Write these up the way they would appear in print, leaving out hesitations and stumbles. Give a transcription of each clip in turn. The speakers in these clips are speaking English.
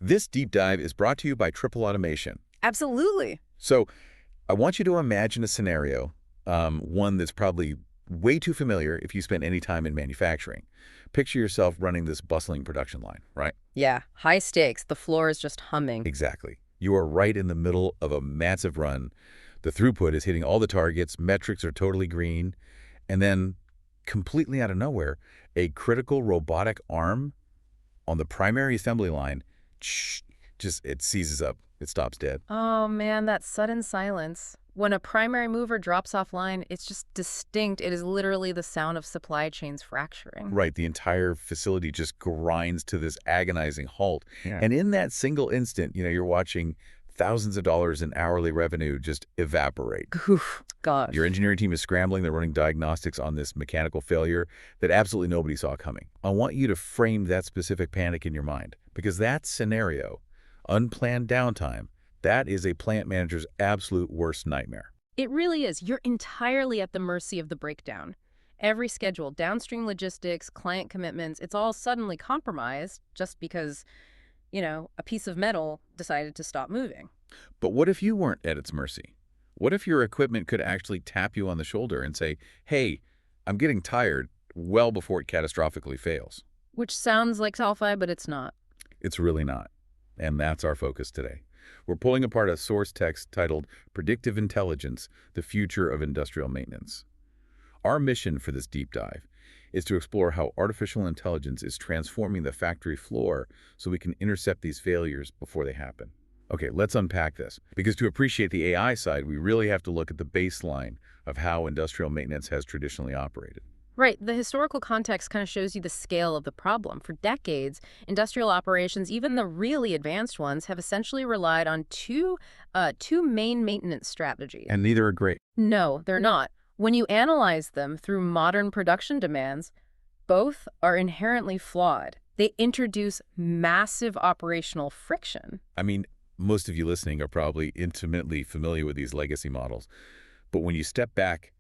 This deep dive is brought to you by Triple Automation. Absolutely. So I want you to imagine a scenario, one that's probably way too familiar if you spent any time in manufacturing. Picture yourself running this bustling production line, right? Yeah, high stakes. The floor is just humming. Exactly. You are right in the middle of a massive run. The throughput is hitting all the targets, metrics are totally green, and then, completely out of nowhere, a critical robotic arm on the primary assembly line, it seizes up. It stops dead. Oh man, that sudden silence. When a primary mover drops offline, it's just distinct. It is literally the sound of supply chains fracturing. Right, the entire facility just grinds to this agonizing halt. Yeah. And in that single instant, you're watching thousands of dollars in hourly revenue just evaporate. Oof, gosh. Your engineering team is scrambling. They're running diagnostics on this mechanical failure that absolutely nobody saw coming. I want you to frame that specific panic in your mind, because that scenario, unplanned downtime, that is a plant manager's absolute worst nightmare. It really is. You're entirely at the mercy of the breakdown. Every schedule, downstream logistics, client commitments, it's all suddenly compromised just because, a piece of metal decided to stop moving. But what if you weren't at its mercy? What if your equipment could actually tap you on the shoulder and say, hey, I'm getting tired, well before it catastrophically fails? Which sounds like Delphi, but it's not. It's really not. And that's our focus today. We're pulling apart a source text titled Predictive Intelligence, the Future of Industrial Maintenance. Our mission for this deep dive is to explore how artificial intelligence is transforming the factory floor so we can intercept these failures before they happen. Okay, let's unpack this. Because to appreciate the AI side, we really have to look at the baseline of how industrial maintenance has traditionally operated. Right. The historical context kind of shows you the scale of the problem. For decades, industrial operations, even the really advanced ones, have essentially relied on two main maintenance strategies. And neither are great. No, they're not. When you analyze them through modern production demands, both are inherently flawed. They introduce massive operational friction. I mean, most of you listening are probably intimately familiar with these legacy models. But when you step back,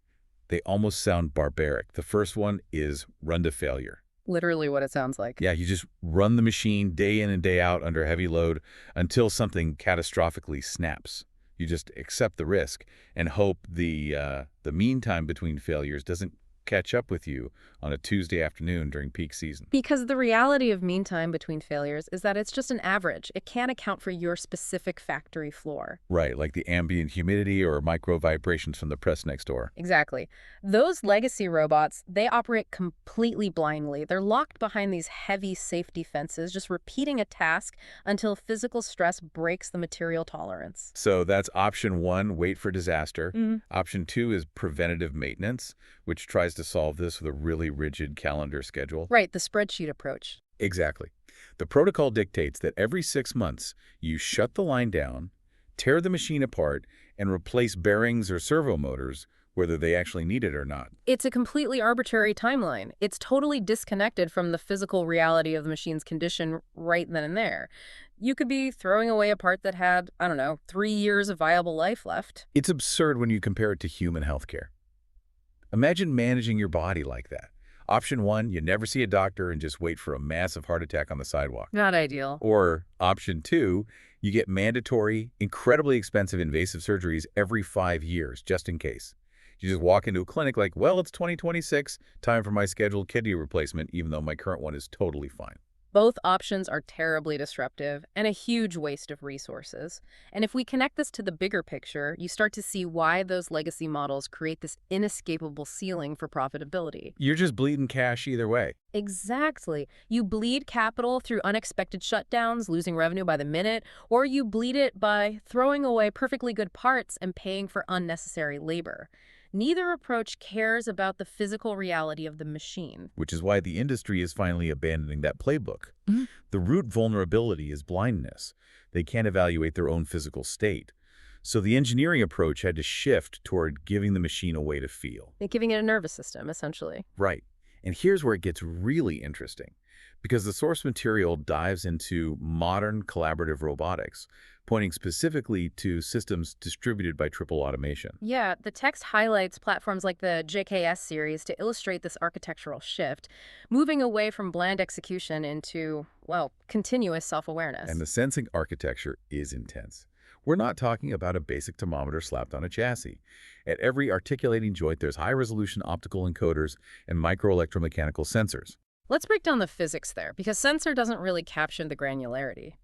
they almost sound barbaric. The first one is run to failure. Literally what it sounds like. Yeah, you just run the machine day in and day out under heavy load until something catastrophically snaps. You just accept the risk and hope the mean time between failures doesn't catch up with you on a Tuesday afternoon during peak season. Because the reality of mean time between failures is that it's just an average. It can't account for your specific factory floor. Right, like the ambient humidity or micro vibrations from the press next door. Exactly. Those legacy robots, they operate completely blindly. They're locked behind these heavy safety fences, just repeating a task until physical stress breaks the material tolerance. So that's option one, wait for disaster. Mm-hmm. Option two is preventative maintenance, which tries to solve this with a really rigid calendar schedule. Right, the spreadsheet approach. Exactly. The protocol dictates that every 6 months, you shut the line down, tear the machine apart, and replace bearings or servo motors, whether they actually need it or not. It's a completely arbitrary timeline. It's totally disconnected from the physical reality of the machine's condition right then and there. You could be throwing away a part that had, 3 years of viable life left. It's absurd when you compare it to human healthcare. Imagine managing your body like that. Option one, you never see a doctor and just wait for a massive heart attack on the sidewalk. Not ideal. Or option two, you get mandatory, incredibly expensive invasive surgeries every 5 years, just in case. You just walk into a clinic like, well, it's 2026, time for my scheduled kidney replacement, even though my current one is totally fine. Both options are terribly disruptive and a huge waste of resources. And if we connect this to the bigger picture, you start to see why those legacy models create this inescapable ceiling for profitability. You're just bleeding cash either way. Exactly. You bleed capital through unexpected shutdowns, losing revenue by the minute, or you bleed it by throwing away perfectly good parts and paying for unnecessary labor. Neither approach cares about the physical reality of the machine. Which is why the industry is finally abandoning that playbook. Mm-hmm. The root vulnerability is blindness. They can't evaluate their own physical state. So the engineering approach had to shift toward giving the machine a way to feel. Giving it a nervous system, essentially. Right. And here's where it gets really interesting. because the source material dives into modern collaborative robotics, pointing specifically to systems distributed by triple automation. Yeah, the text highlights platforms like the JKS series to illustrate this architectural shift, moving away from bland execution into, well, continuous And self-awareness. the sensing architecture is intense. We're not talking about a basic thermometer slapped on a chassis. At every articulating joint, there's high-resolution optical encoders and microelectromechanical sensors. Let's break down the physics there, because sensor doesn't really capture the granularity.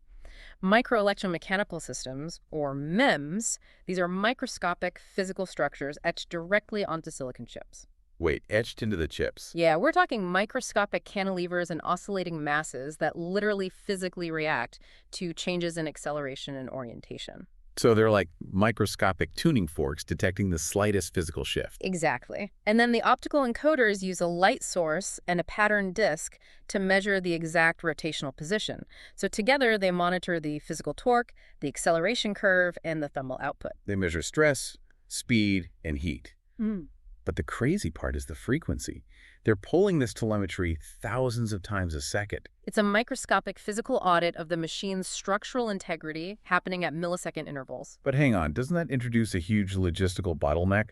Microelectromechanical systems, or MEMS, these are microscopic physical structures etched directly onto silicon chips. Wait, etched into the chips. Yeah, we're talking microscopic cantilevers and oscillating masses that literally physically react to changes in acceleration and orientation. So they're like microscopic tuning forks detecting the slightest physical shift. Exactly. And then the optical encoders use a light source and a pattern disk to measure the exact rotational position. So together they monitor the physical torque, the acceleration curve, and the thermal output. They measure stress, speed, and heat. Mm. But the crazy part is the frequency. They're pulling this telemetry thousands of times a second. It's a microscopic physical audit of the machine's structural integrity happening at millisecond intervals. But hang on, doesn't that introduce a huge logistical bottleneck?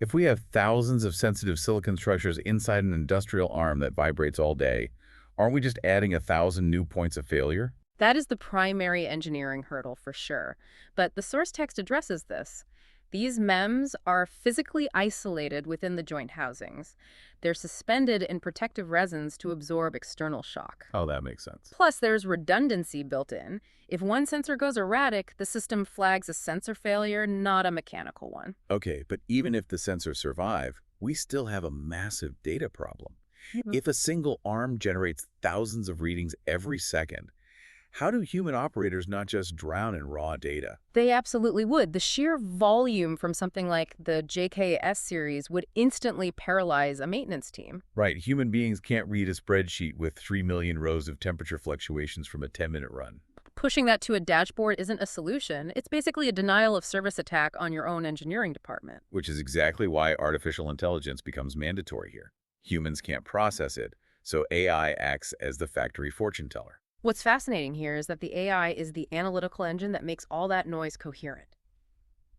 If we have thousands of sensitive silicon structures inside an industrial arm that vibrates all day, aren't we just adding 1,000 new points of failure? That is the primary engineering hurdle for sure. But the source text addresses this. These MEMS are physically isolated within the joint housings. They're suspended in protective resins to absorb external shock. Oh, that makes sense. Plus, there's redundancy built in. If one sensor goes erratic, the system flags a sensor failure, not a mechanical one. Okay, but even if the sensors survive, we still have a massive data problem. If a single arm generates thousands of readings every second, how do human operators not just drown in raw data? They absolutely would. The sheer volume from something like the JKS series would instantly paralyze a maintenance team. Right, human beings can't read a spreadsheet with 3 million rows of temperature fluctuations from a 10-minute run. Pushing that to a dashboard isn't a solution. It's basically a denial of service attack on your own engineering department. Which is exactly why artificial intelligence becomes mandatory here. Humans can't process it, so AI acts as the factory fortune teller. What's fascinating here is that the AI is the analytical engine that makes all that noise coherent.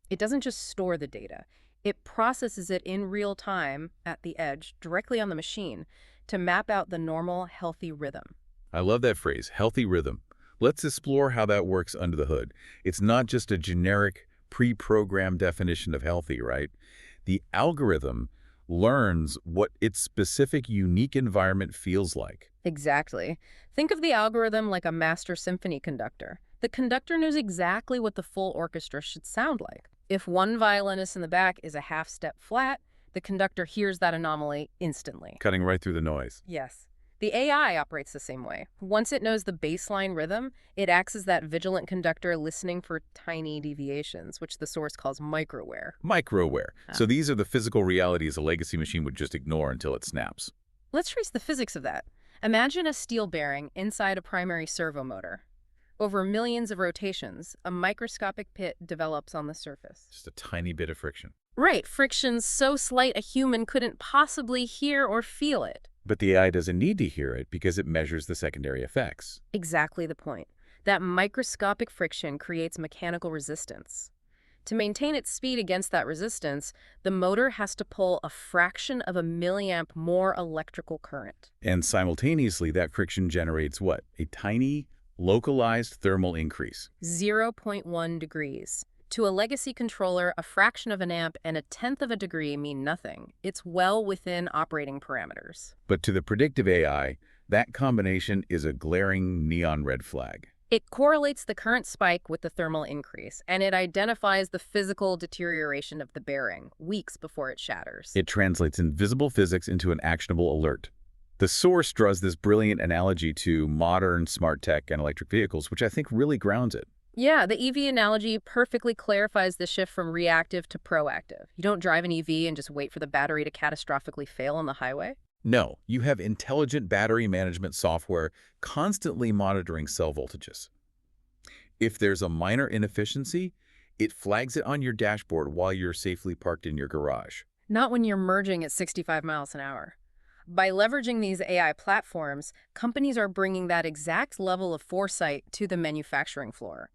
It doesn't just store the data. It processes it in real time at the edge, directly on the machine, to map out the normal, healthy rhythm. I love that phrase, healthy rhythm. Let's explore how that works under the hood. It's not just a generic, pre-programmed definition of healthy, right? The algorithm learns what its specific unique environment feels like. Exactly. Think of the algorithm like a master symphony conductor. The conductor knows exactly what the full orchestra should sound like. If one violinist in the back is a half step flat, the conductor hears that anomaly instantly. Cutting right through the noise. Yes. The AI operates the same way. Once it knows the baseline rhythm, it acts as that vigilant conductor listening for tiny deviations, which the source calls microware. Microware. So these are the physical realities a legacy machine would just ignore until it snaps. Let's trace the physics of that. Imagine a steel bearing inside a primary servo motor. Over millions of rotations, a microscopic pit develops on the surface. Just a tiny bit of friction. Right, friction so slight a human couldn't possibly hear or feel it. But the AI doesn't need to hear it because it measures the secondary effects. Exactly the point. That microscopic friction creates mechanical resistance. To maintain its speed against that resistance, the motor has to pull a fraction of a milliamp more electrical current. And simultaneously, that friction generates what? A tiny, localized thermal increase. 0.1 degrees. To a legacy controller, a fraction of an amp and a tenth of a degree mean nothing. It's well within operating parameters. But to the predictive AI, that combination is a glaring neon red flag. It correlates the current spike with the thermal increase, and it identifies the physical deterioration of the bearing weeks before it shatters. It translates invisible physics into an actionable alert. The source draws this brilliant analogy to modern smart tech and electric vehicles, which I think really grounds it. Yeah, the EV analogy perfectly clarifies the shift from reactive to proactive. You don't drive an EV and just wait for the battery to catastrophically fail on the highway. No, you have intelligent battery management software constantly monitoring cell voltages. If there's a minor inefficiency, it flags it on your dashboard while you're safely parked in your garage. Not when you're merging at 65 miles an hour. By leveraging these AI platforms, companies are bringing that exact level of foresight to the manufacturing floor.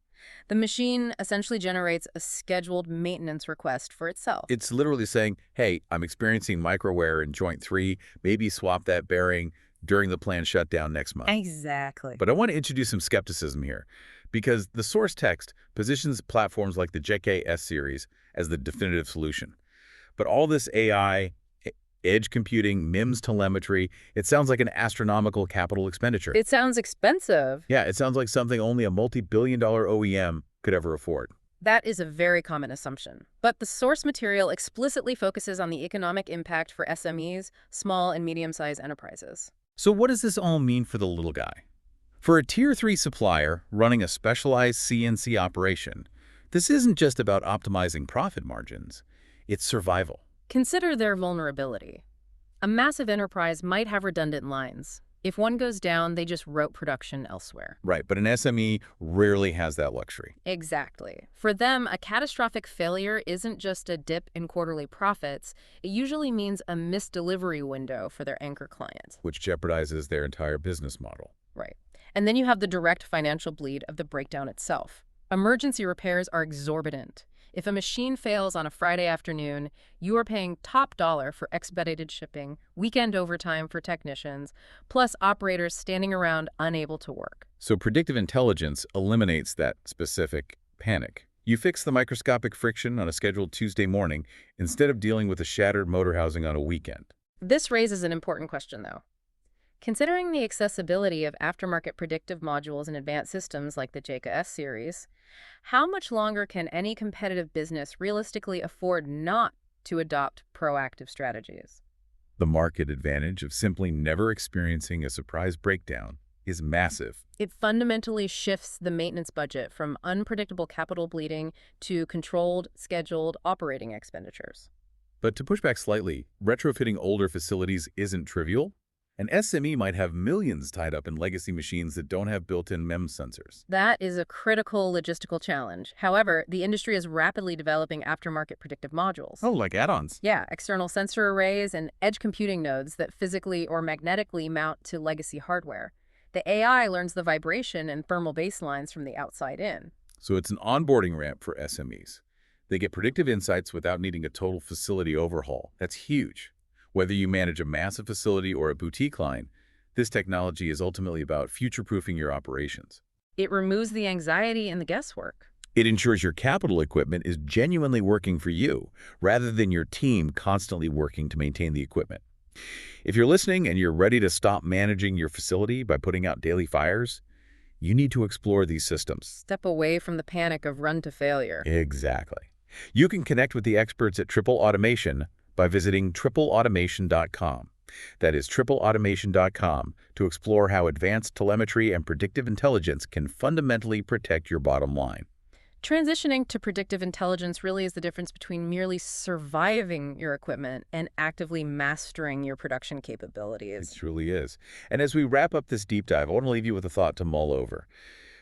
The machine essentially generates a scheduled maintenance request for itself. It's literally saying, hey, I'm experiencing micro wear in joint 3, maybe swap that bearing during the planned shutdown next month. Exactly. But I want to introduce some skepticism here, because the source text positions platforms like the JKS series as the definitive solution. But all this AI, edge computing, MIMS telemetry, it sounds like an astronomical capital expenditure. It sounds expensive. Yeah, it sounds like something only a multi-billion-dollar OEM could ever afford. That is a very common assumption. But the source material explicitly focuses on the economic impact for SMEs, small and medium-sized enterprises. So what does this all mean for the little guy? For a Tier 3 supplier running a specialized CNC operation, this isn't just about optimizing profit margins. It's survival. Consider their vulnerability. A massive enterprise might have redundant lines. If one goes down, they just route production elsewhere. Right, but an SME rarely has that luxury. Exactly. For them, a catastrophic failure isn't just a dip in quarterly profits. It usually means a missed delivery window for their anchor client. Which jeopardizes their entire business model. Right. And then you have the direct financial bleed of the breakdown itself. Emergency repairs are exorbitant. If a machine fails on a Friday afternoon, you are paying top dollar for expedited shipping, weekend overtime for technicians, plus operators standing around unable to work. So predictive intelligence eliminates that specific panic. You fix the microscopic friction on a scheduled Tuesday morning instead of dealing with a shattered motor housing on a weekend. This raises an important question, though. Considering the accessibility of aftermarket predictive modules in advanced systems like the JKS series, how much longer can any competitive business realistically afford not to adopt proactive strategies? The market advantage of simply never experiencing a surprise breakdown is massive. It fundamentally shifts the maintenance budget from unpredictable capital bleeding to controlled, scheduled operating expenditures. But to push back slightly, retrofitting older facilities isn't trivial. An SME might have millions tied up in legacy machines that don't have built-in MEMS sensors. That is a critical logistical challenge. However, the industry is rapidly developing aftermarket predictive modules. Oh, like add-ons. Yeah, external sensor arrays and edge computing nodes that physically or magnetically mount to legacy hardware. The AI learns the vibration and thermal baselines from the outside in. So it's an onboarding ramp for SMEs. They get predictive insights without needing a total facility overhaul. That's huge. Whether you manage a massive facility or a boutique line, this technology is ultimately about future-proofing your operations. It removes the anxiety and the guesswork. It ensures your capital equipment is genuinely working for you, rather than your team constantly working to maintain the equipment. If you're listening and you're ready to stop managing your facility by putting out daily fires, you need to explore these systems. Step away from the panic of run to failure. Exactly. You can connect with the experts at Triple Automation by visiting tripleautomation.com. That is tripleautomation.com to explore how advanced telemetry and predictive intelligence can fundamentally protect your bottom line. Transitioning to predictive intelligence really is the difference between merely surviving your equipment and actively mastering your production capabilities. It truly is. And as we wrap up this deep dive, I want to leave you with a thought to mull over.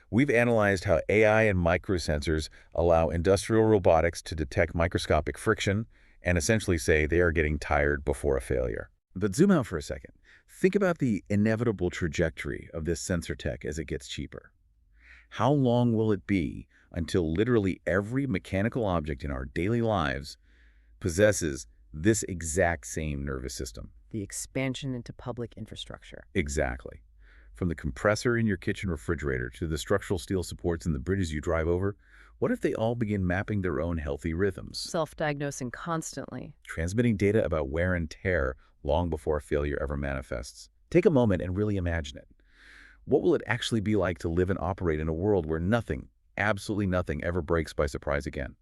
We've analyzed how AI and microsensors allow industrial robotics to detect microscopic friction and essentially say they are getting tired before a failure. But zoom out for a second. Think about the inevitable trajectory of this sensor tech as it gets cheaper. How long will it be until literally every mechanical object in our daily lives possesses this exact same nervous system? The expansion into public infrastructure. Exactly. From the compressor in your kitchen refrigerator to the structural steel supports in the bridges you drive over, what if they all begin mapping their own healthy rhythms? Self-diagnosing constantly. Transmitting data about wear and tear long before a failure ever manifests. Take a moment and really imagine it. What will it actually be like to live and operate in a world where nothing, absolutely nothing, ever breaks by surprise again?